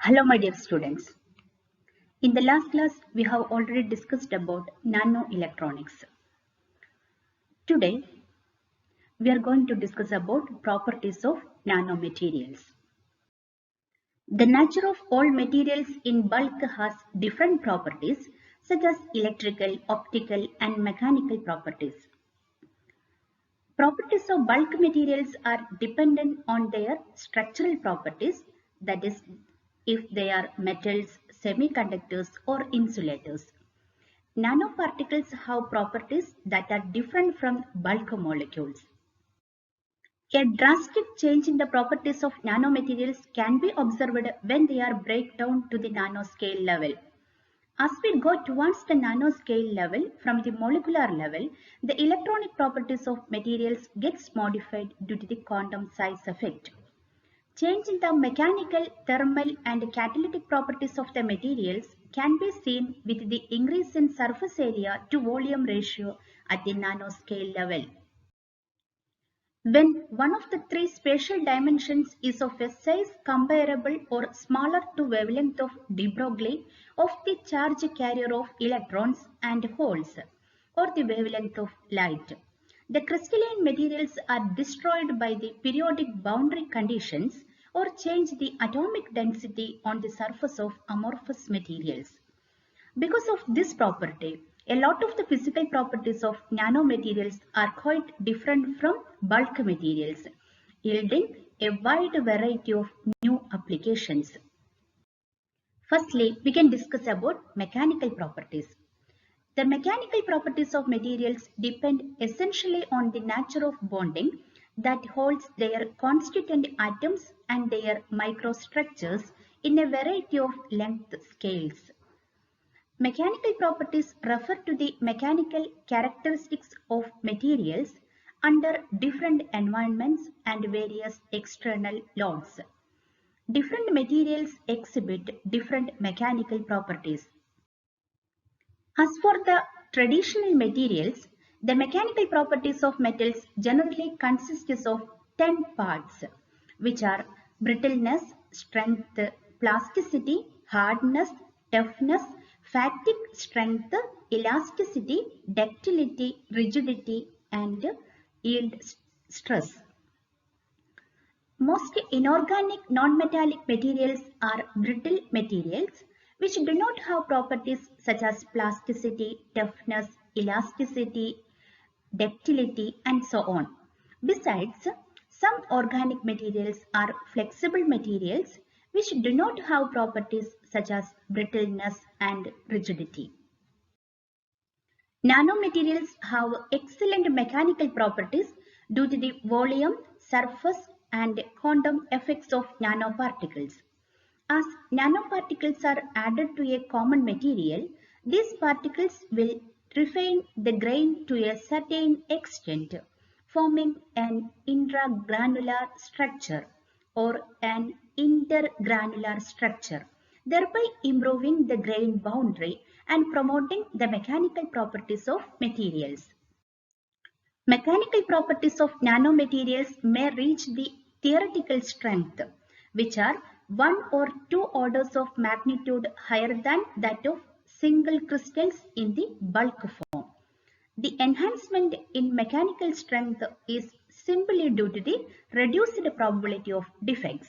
Hello, my dear students. In the last class, we have already discussed about nanoelectronics. Today, we are going to discuss about properties of nanomaterials. The nature of all materials in bulk has different properties such as electrical, optical, and mechanical properties. Properties of bulk materials are dependent on their structural properties, that is, if they are metals, semiconductors, or insulators. Nanoparticles have properties that are different from bulk molecules. A drastic change in the properties of nanomaterials can be observed when they are break down to the nanoscale level. As we go towards the nanoscale level from the molecular level, the electronic properties of materials gets modified due to the quantum size effect. Change in the mechanical, thermal, and catalytic properties of the materials can be seen with the increase in surface area to volume ratio at the nanoscale level. When one of the three spatial dimensions is of a size comparable or smaller to wavelength of de Broglie of the charge carrier of electrons and holes, or the wavelength of light, the crystalline materials are destroyed by the periodic boundary conditions or change the atomic density on the surface of amorphous materials. Because of this property, a lot of the physical properties of nanomaterials are quite different from bulk materials, yielding a wide variety of new applications. Firstly, we can discuss about mechanical properties. The mechanical properties of materials depend essentially on the nature of bonding that holds their constituent atoms and their microstructures in a variety of length scales. Mechanical properties refer to the mechanical characteristics of materials under different environments and various external loads. Different materials exhibit different mechanical properties. As for the traditional materials, the mechanical properties of metals generally consists of 10 parts, which are brittleness, strength, plasticity, hardness, toughness, fatigue strength, elasticity, ductility, rigidity, and yield stress. Most inorganic non-metallic materials are brittle materials which do not have properties such as plasticity, toughness, elasticity, ductility, and so on. Besides, some organic materials are flexible materials which do not have properties such as brittleness and rigidity. Nanomaterials have excellent mechanical properties due to the volume, surface, and quantum effects of nanoparticles. As nanoparticles are added to a common material, these particles will refine the grain to a certain extent, forming an intragranular structure or an intergranular structure, thereby improving the grain boundary and promoting the mechanical properties of materials. Mechanical properties of nanomaterials may reach the theoretical strength, which are one or two orders of magnitude higher than that of single crystals in the bulk form. The enhancement in mechanical strength is simply due to the reduced probability of defects.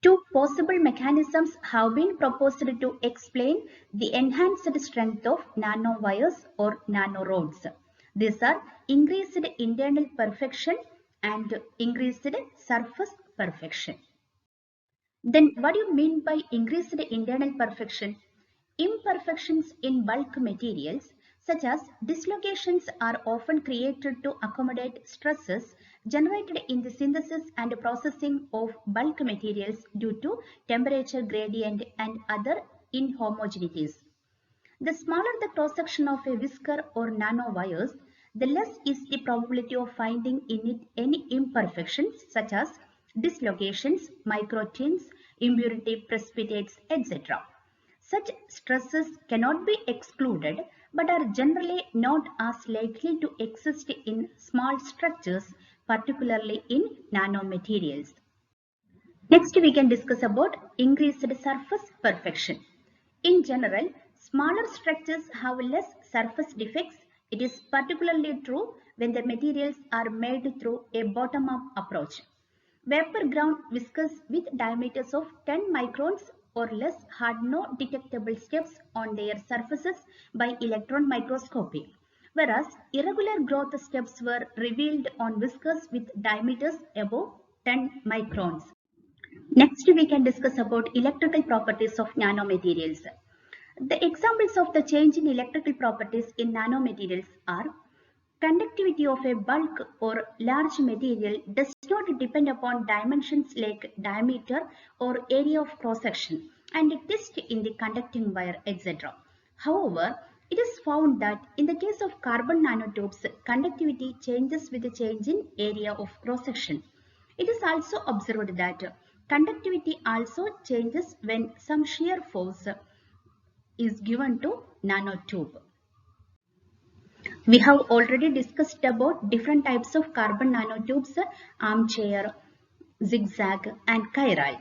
Two possible mechanisms have been proposed to explain the enhanced strength of nanowires or nanorods. These are increased internal perfection and increased surface perfection. Then what do you mean by increased internal perfection? Imperfections in bulk materials such as dislocations are often created to accommodate stresses generated in the synthesis and processing of bulk materials due to temperature gradient and other inhomogeneities. The smaller the cross-section of a whisker or nanowires, the less is the probability of finding in it any imperfections such as dislocations, microtints, impurity precipitates, etc. Such stresses cannot be excluded but are generally not as likely to exist in small structures, particularly in nanomaterials. Next, we can discuss about increased surface perfection. In general, smaller structures have less surface defects. It is particularly true when the materials are made through a bottom-up approach. Vapor ground viscous with diameters of 10 microns or less had no detectable steps on their surfaces by electron microscopy, whereas irregular growth steps were revealed on viscous with diameters above 10 microns. Next, we can discuss about electrical properties of nanomaterials. The examples of the change in electrical properties in nanomaterials are conductivity of a bulk or large material does not depend upon dimensions like diameter or area of cross-section and test in the conducting wire, etc. However, it is found that in the case of carbon nanotubes, conductivity changes with the change in area of cross-section. It is also observed that conductivity also changes when some shear force is given to nanotube. We have already discussed about different types of carbon nanotubes, armchair, zigzag and chiral.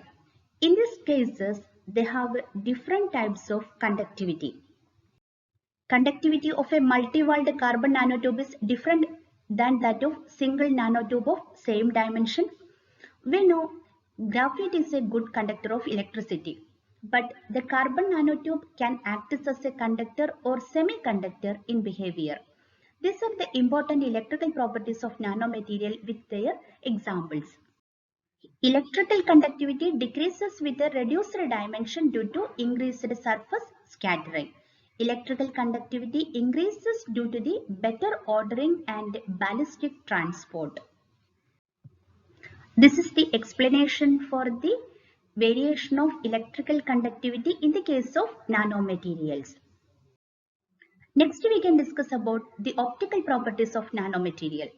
In these cases, they have different types of conductivity. Conductivity of a multi-walled carbon nanotube is different than that of single nanotube of same dimension. We know graphite is a good conductor of electricity, but the carbon nanotube can act as a conductor or semiconductor in behavior. These are the important electrical properties of nanomaterial with their examples. Electrical conductivity decreases with a reduced dimension due to increased surface scattering. Electrical conductivity increases due to the better ordering and ballistic transport. This is the explanation for the variation of electrical conductivity in the case of nanomaterials. Next, we can discuss about the optical properties of nanomaterial.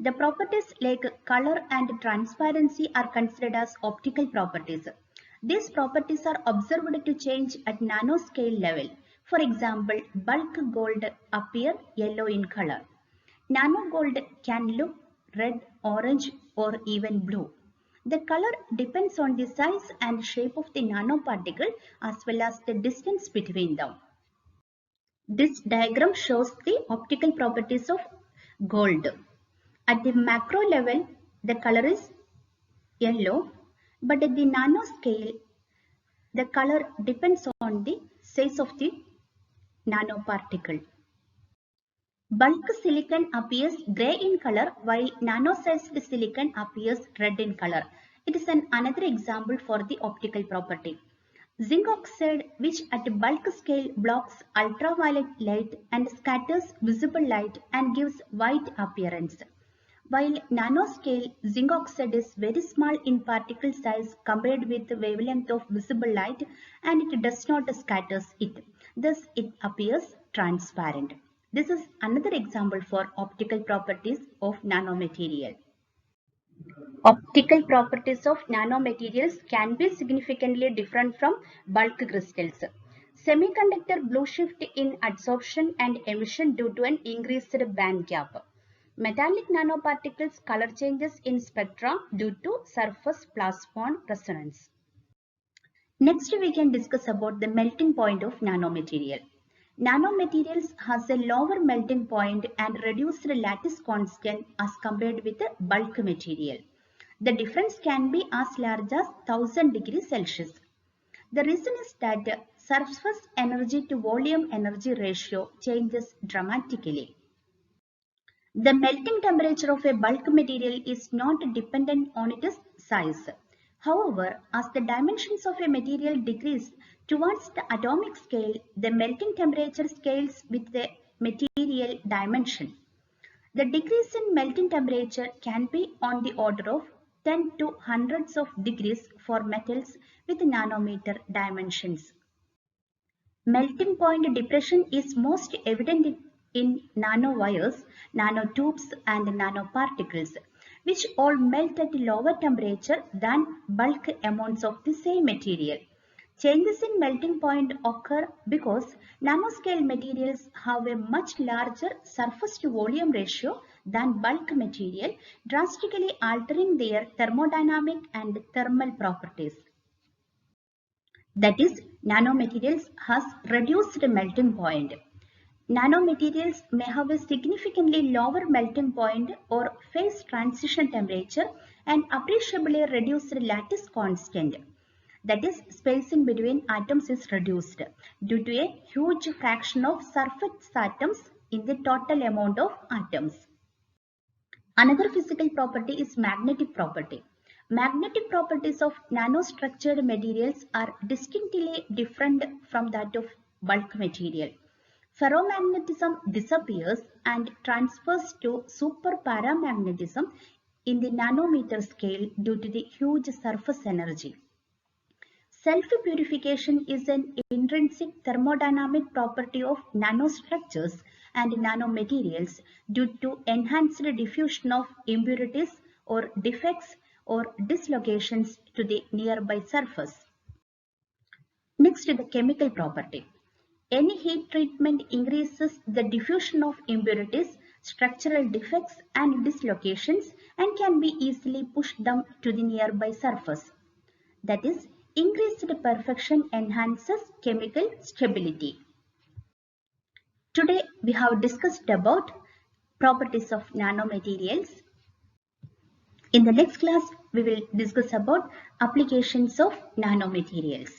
The properties like color and transparency are considered as optical properties. These properties are observed to change at nanoscale level. For example, bulk gold appear yellow in color. Nano gold can look red, orange or even blue. The color depends on the size and shape of the nanoparticle as well as the distance between them. This diagram shows the optical properties of gold. At the macro level, the color is yellow, but at the nanoscale, the color depends on the size of the nanoparticle. Bulk silicon appears gray in color while nano-sized silicon appears red in color. It is another example for the optical property. Zinc oxide, which at bulk scale blocks ultraviolet light and scatters visible light and gives white appearance. While nanoscale, zinc oxide is very small in particle size compared with the wavelength of visible light and it does not scatter it. Thus, it appears transparent. This is another example for optical properties of nanomaterial. Optical properties of nanomaterials can be significantly different from bulk crystals. Semiconductor blue shift in absorption and emission due to an increased band gap. Metallic nanoparticles color changes in spectra due to surface plasmon resonance. Next, we can discuss about the melting point of nanomaterial. Nanomaterials has a lower melting point and reduced lattice constant as compared with the bulk material. The difference can be as large as 1000 degrees Celsius. The reason is that surface energy to volume energy ratio changes dramatically. The melting temperature of a bulk material is not dependent on its size. However, as the dimensions of a material decrease towards the atomic scale, the melting temperature scales with the material dimension. The decrease in melting temperature can be on the order of 10 to hundreds of degrees for metals with nanometer dimensions. Melting point depression is most evident in nanowires, nanotubes and nanoparticles, which all melt at lower temperature than bulk amounts of the same material. Changes in melting point occur because nanoscale materials have a much larger surface to volume ratio than bulk material, drastically altering their thermodynamic and thermal properties. That is, nanomaterials has reduced melting point. Nanomaterials may have a significantly lower melting point or phase transition temperature and appreciably reduced lattice constant. That is, spacing between atoms is reduced due to a huge fraction of surface atoms in the total amount of atoms. Another physical property is magnetic property. Magnetic properties of nanostructured materials are distinctly different from that of bulk material. Ferromagnetism disappears and transfers to superparamagnetism in the nanometer scale due to the huge surface energy. Self-purification is an intrinsic thermodynamic property of nanostructures and nanomaterials due to enhanced diffusion of impurities or defects or dislocations to the nearby surface. Next, the chemical property. Any heat treatment increases the diffusion of impurities, structural defects and dislocations and can be easily pushed them to the nearby surface. That is, increased perfection enhances chemical stability. Today we have discussed about properties of nanomaterials. In the next class we will discuss about applications of nanomaterials.